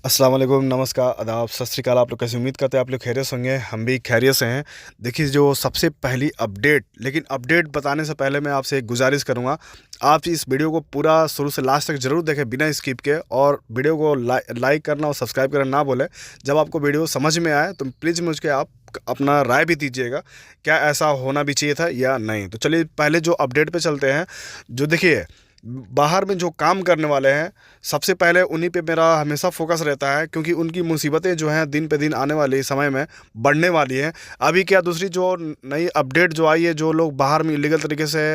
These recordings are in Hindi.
अस्सलाम वालेकुम, नमस्कार, आदाब, सत श्री अकाल। आप लोग कैसे? उम्मीद करते हैं आप लोग खैरियत से होंगे। हम भी खैरियत से हैं। देखिए, जो सबसे पहली अपडेट, लेकिन अपडेट बताने से पहले मैं आपसे एक गुजारिश करूंगा। आप इस वीडियो को पूरा शुरू से लास्ट तक ज़रूर देखें बिना स्किप के, और वीडियो को लाइक करना और सब्सक्राइब करना ना भूलें। जब आपको वीडियो समझ में आए तो प्लीज़ मुझे आप अपना राय भी दीजिएगा, क्या ऐसा होना भी चाहिए था या नहीं। तो चलिए पहले जो अपडेट पे चलते हैं। जो देखिए, बाहर में जो काम करने वाले हैं, सबसे पहले उन्हीं पे मेरा हमेशा फोकस रहता है, क्योंकि उनकी मुसीबतें जो हैं दिन पे दिन आने वाले समय में बढ़ने वाली हैं। अभी क्या, दूसरी जो नई अपडेट जो आई है, जो लोग बाहर में इलीगल तरीके से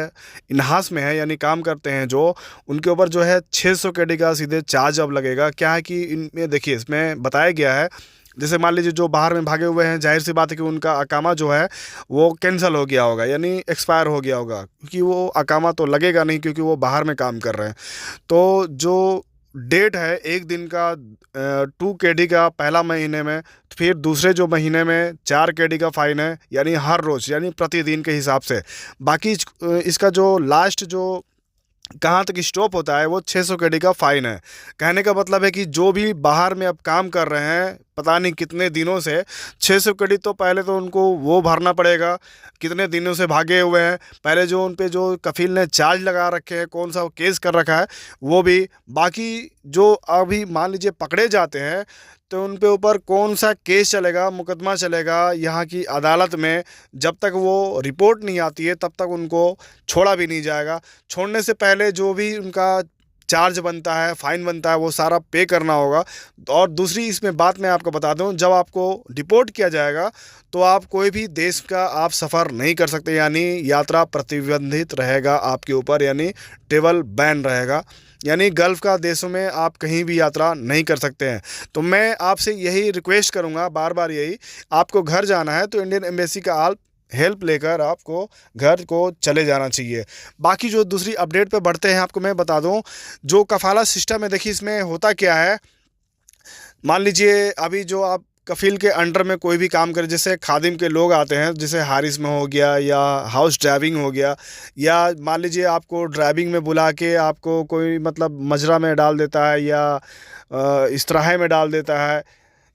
इन्हास में है यानी काम करते हैं, जो उनके ऊपर जो है 600 केडी का सीधे चार्ज अब लगेगा। क्या है कि इनमें देखिए, इसमें बताया गया है, जैसे मान लीजिए जो बाहर में भागे हुए हैं, जाहिर सी बात है कि उनका अकामा जो है वो कैंसिल हो गया होगा, यानी एक्सपायर हो गया होगा, क्योंकि वो अकामा तो लगेगा नहीं, क्योंकि वो बाहर में काम कर रहे हैं। तो जो डेट है एक दिन का 2 केडी का पहला महीने में, फिर दूसरे जो महीने में 4 केडी का फ़ाइन है, यानी हर रोज़, यानी प्रतिदिन के हिसाब से। बाकी इसका जो लास्ट जो कहाँ तक स्टॉप होता है वो 600 केडी का फ़ाइन है। कहने का मतलब है कि जो भी बाहर में अब काम कर रहे हैं पता नहीं कितने दिनों से, 600 केडी तो पहले तो उनको वो भरना पड़ेगा, कितने दिनों से भागे हुए हैं, पहले जो उन पे जो कफील ने चार्ज लगा रखे हैं, कौन सा केस कर रखा है वो भी। बाकी जो अभी मान लीजिए पकड़े जाते हैं तो उन पे ऊपर कौन सा केस चलेगा, मुकदमा चलेगा यहाँ की अदालत में, जब तक वो रिपोर्ट नहीं आती है तब तक उनको छोड़ा भी नहीं जाएगा। छोड़ने से पहले जो भी उनका चार्ज बनता है, फ़ाइन बनता है, वो सारा पे करना होगा। और दूसरी इसमें बात मैं आपको बता दूं, जब आपको डिपोर्ट किया जाएगा तो आप कोई भी देश का आप सफ़र नहीं कर सकते, यानी यात्रा प्रतिबंधित रहेगा आपके ऊपर, यानी ट्रेवल बैन रहेगा, यानी गल्फ़ का देशों में आप कहीं भी यात्रा नहीं कर सकते हैं। तो मैं आपसे यही रिक्वेस्ट करूंगा, बार बार यही, आपको घर जाना है तो इंडियन एम्बेसी का आप हेल्प लेकर आपको घर को चले जाना चाहिए। बाकी जो दूसरी अपडेट पे बढ़ते हैं, आपको मैं बता दूं, जो कफ़ाला सिस्टम है, देखिए इसमें होता क्या है। मान लीजिए अभी जो आप कफ़ील के अंडर में कोई भी काम करे, जैसे खादिम के लोग आते हैं, जैसे हारिस में हो गया या हाउस ड्राइविंग हो गया, या मान लीजिए आपको ड्राइविंग में बुला के आपको कोई मतलब मजरा में डाल देता है या इस्तराहे में डाल देता है,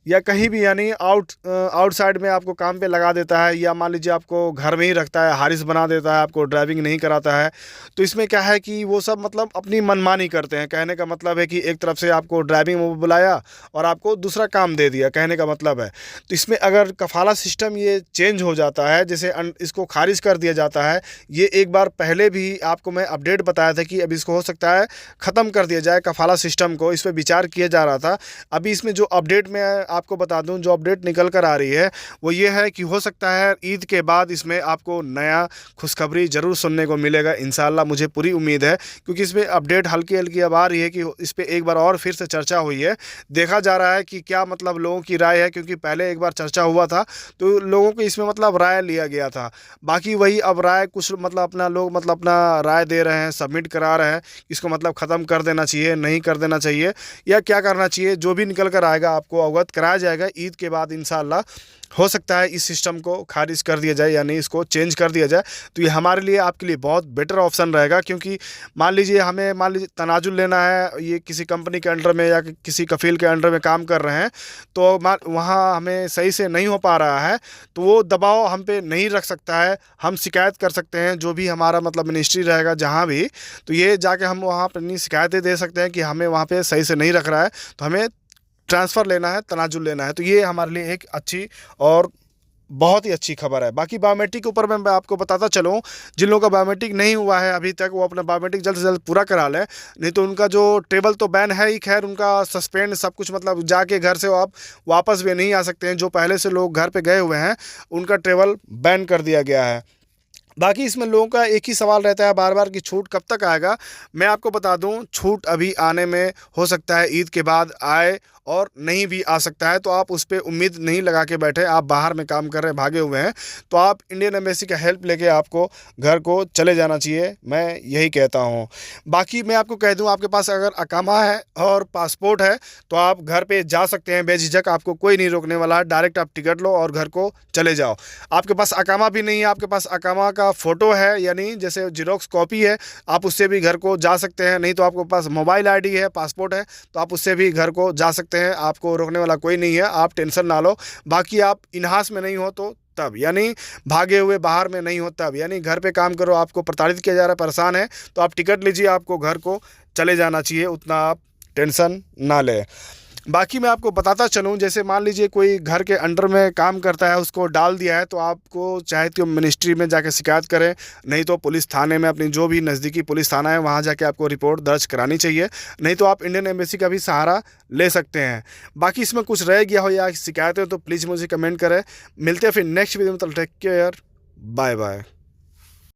या कहीं भी यानी आउटसाइड में आपको काम पे लगा देता है, या मान लीजिए आपको घर में ही रखता है, हारिस बना देता है, आपको ड्राइविंग नहीं कराता है। तो इसमें क्या है कि वो सब मतलब अपनी मनमानी करते हैं। कहने का मतलब है कि एक तरफ से आपको ड्राइविंग में बुलाया और आपको दूसरा काम दे दिया, कहने का मतलब है। तो इसमें अगर कफ़ाला सिस्टम ये चेंज हो जाता है, जैसे इसको खारिज कर दिया जाता है, ये एक बार पहले भी आपको मैं अपडेट बताया था कि अब इसको हो सकता है ख़त्म कर दिया जाए, कफ़ाला सिस्टम को, इस पर विचार किया जा रहा था। अभी इसमें जो अपडेट में आपको बता दूं, जो अपडेट निकल कर आ रही है वो ये है कि हो सकता है ईद के बाद इसमें आपको नया खुशखबरी ज़रूर सुनने को मिलेगा इंशाल्लाह, मुझे पूरी उम्मीद है। क्योंकि इसमें अपडेट हल्की हल्की अब आ रही है कि इस पर एक बार और फिर से चर्चा हुई है। देखा जा रहा है कि क्या मतलब लोगों की राय है, क्योंकि पहले एक बार चर्चा हुआ था तो लोगों को इसमें मतलब राय लिया गया था। बाकी वही अब राय कुछ मतलब अपना लोग मतलब अपना राय दे रहे हैं, सबमिट करा रहे हैं, इसको मतलब ख़त्म कर देना चाहिए, नहीं कर देना चाहिए, या क्या करना चाहिए। जो भी निकल कर आएगा आपको अवगत कराया जाएगा। ईद के बाद इंशाल्लाह हो सकता है इस सिस्टम को खारिज कर दिया जाए, यानी इसको चेंज कर दिया जाए। तो ये हमारे लिए, आपके लिए बहुत बेटर ऑप्शन रहेगा। क्योंकि मान लीजिए हमें मान लीजिए तनाजुल लेना है, ये किसी कंपनी के अंडर में या किसी कफ़ील के अंडर में काम कर रहे हैं, तो वहाँ हमें सही से नहीं हो पा रहा है, तो वो दबाव हम पे नहीं रख सकता है। हम शिकायत कर सकते हैं, जो भी हमारा मतलब मिनिस्ट्री रहेगा जहाँ भी, तो ये जाके हम वहाँ पर अपनी शिकायतें दे सकते हैं कि हमें वहाँ पे सही से नहीं रख रहा है, तो हमें ट्रांसफ़र लेना है, तनाजुल लेना है। तो ये हमारे लिए एक अच्छी और बहुत ही अच्छी खबर है। बाकी बायोमेट्रिक के ऊपर मैं आपको बताता चलूँ, जिन लोगों का बायोमेट्रिक नहीं हुआ है अभी तक, वो अपना बायोमेट्रिक जल्द से जल्द पूरा करा लें, नहीं तो उनका जो ट्रेवल तो बैन है ही, खैर उनका सस्पेंड सब कुछ, मतलब जाके घर से आप वापस भी नहीं आ सकते हैं। जो पहले से लोग घर पर गए हुए हैं उनका ट्रेवल बैन कर दिया गया है। बाकी इसमें लोगों का एक ही सवाल रहता है बार बार कि छूट कब तक आएगा। मैं आपको बता दूं, छूट अभी आने में हो सकता है ईद के बाद आए और नहीं भी आ सकता है। तो आप उस पर उम्मीद नहीं लगा के बैठे, आप बाहर में काम कर रहे हैं, भागे हुए हैं, तो आप इंडियन एम्बेसी का हेल्प लेके आपको घर को चले जाना चाहिए, मैं यही कहता हूँ। बाकी मैं आपको कह दूँ, आपके पास अगर अकामा है और पासपोर्ट है तो आप घर पे जा सकते हैं बेझिझक, आपको कोई नहीं रोकने वाला है। डायरेक्ट आप टिकट लो और घर को चले जाओ। आपके पास अकामा भी नहीं है, आपके पास अकामा का का फ़ोटो है, यानी जैसे जीरोक्स कॉपी है, आप उससे भी घर को जा सकते हैं। नहीं तो आपके पास मोबाइल आईडी है, पासपोर्ट है, तो आप उससे भी घर को जा सकते हैं। आपको रोकने वाला कोई नहीं है, आप टेंशन ना लो। बाकी आप इन्हास में नहीं हो तो तब, यानी भागे हुए बाहर में नहीं हो तब, यानी घर पे काम करो, आपको प्रताड़ित किया जा रहा है, परेशान है, तो आप टिकट लीजिए, आपको घर को चले जाना चाहिए, उतना आप टेंशन ना लें। बाकी मैं आपको बताता चलूँ, जैसे मान लीजिए कोई घर के अंडर में काम करता है, उसको डाल दिया है, तो आपको चाहे तो मिनिस्ट्री में जाके शिकायत करें, नहीं तो पुलिस थाने में, अपनी जो भी नज़दीकी पुलिस थाना है वहाँ जाके आपको रिपोर्ट दर्ज करानी चाहिए। नहीं तो आप इंडियन एम्बेसी का भी सहारा ले सकते हैं। बाकी इसमें कुछ रह गया हो या शिकायत हो तो प्लीज़ मुझे कमेंट करें। मिलते हैं फिर नेक्स्ट वीडियो में, तब टेक केयर, बाय बाय।